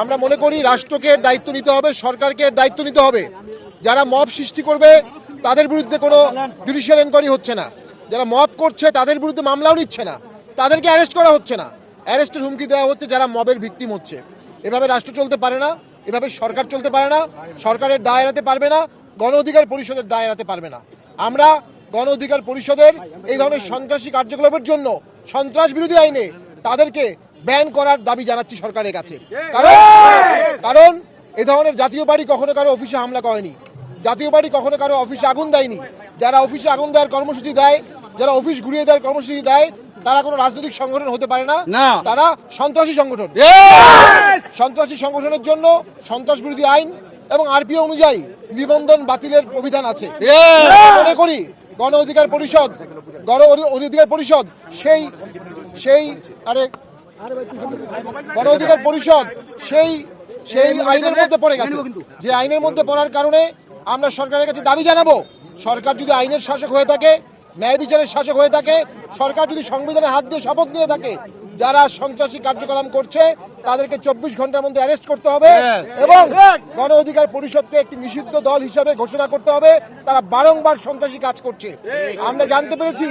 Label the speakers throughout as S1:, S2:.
S1: আমরা মনে করি রাষ্ট্রকে দায়িত্ব নিতে হবে, সরকারকে দায়িত্ব নিতে হবে। যারা মব সৃষ্টি করবে তাদের বিরুদ্ধে কোনো জুডিশিয়াল এনকোয়ারি হচ্ছে না, যারা মব করছে তাদের বিরুদ্ধে মামলাও নিচ্ছে না, তাদেরকে অ্যারেস্ট করা হচ্ছে না, অ্যারেস্টের হুমকি দেওয়া হচ্ছে যারা মবের ভিকটিম হচ্ছে। এভাবে রাষ্ট্র চলতে পারে না, এভাবে সরকার চলতে পারে না, সরকারের দায় এড়াতে পারবে না, গণ অধিকার পরিষদের দায় এড়াতে পারবে না। আমরা গণ অধিকার পরিষদের এই ধরনের সন্ত্রাসী কার্যকলাপের জন্য সন্ত্রাস বিরোধী আইনে তাদেরকে ব্যান করার দাবি জানাচ্ছি সরকারের কাছে। কারণ এই ধরনের জাতীয় বাড়ি কখনো কারো অফিসে হামলা করেনি, জাতীয় বাড়ি কখনো কারো অফিসে আগুন দেয়নি। যারা অফিসে আগুন দেওয়ার কর্মসূচি দেয়, যারা অফিস ঘুরিয়ে দেওয়ার কর্মসূচি দেয়, তারা কোনো রাজনৈতিক সংগঠন হতে পারে না, তারা সন্ত্রাসী সংগঠন। সন্ত্রাসী সংগঠনের জন্য সন্ত্রাস বিরোধী আইন এবং আরপিও অনুযায়ী নিবন্ধন বাতিলের অভিধান আছে। মনে করি গণ অধিকার পরিষদ সেই আইনের মধ্যে পড়ে গেছে, যে আইনের মধ্যে পড়ার কারণে আমরা সরকারের কাছে দাবি জানাবো, সরকার যদি আইনের শাসক হয়ে থাকে, ন্যায় বিচারের শাসক হয়ে থাকে, সরকার যদি সংবিধানে হাত দিয়ে শপথ নিয়ে থাকে, যারা সন্ত্রাসী কার্যকলাপ করছে তাদেরকে 24 ঘন্টার মধ্যে অ্যারেস্ট করতে হবে এবং গণ অধিকার পরিষদকে একটি নিষিদ্ধ দল হিসাবে ঘোষণা করতে হবে। তারা বারংবার সন্ত্রাসী কাজ করছে। আমরা জানতে পেরেছি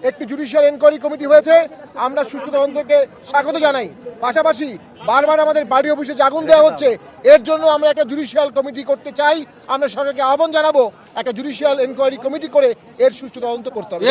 S1: একটি জুডিশিয়াল এনকোয়ারি কমিটি হয়েছে, আমরা সুষ্ঠু তদন্তকে স্বাগত জানাই। পাশাপাশি বারবার আমাদের বাড়ি অফিসে আগুন দেওয়া হচ্ছে, এর জন্য আমরা একটা জুডিশিয়াল কমিটি করতে চাই। আমরা সরকারকে আহ্বান জানাবো একটা জুডিশিয়াল এনকোয়ারি কমিটি করে এর সুষ্ঠু তদন্ত করতে হবে।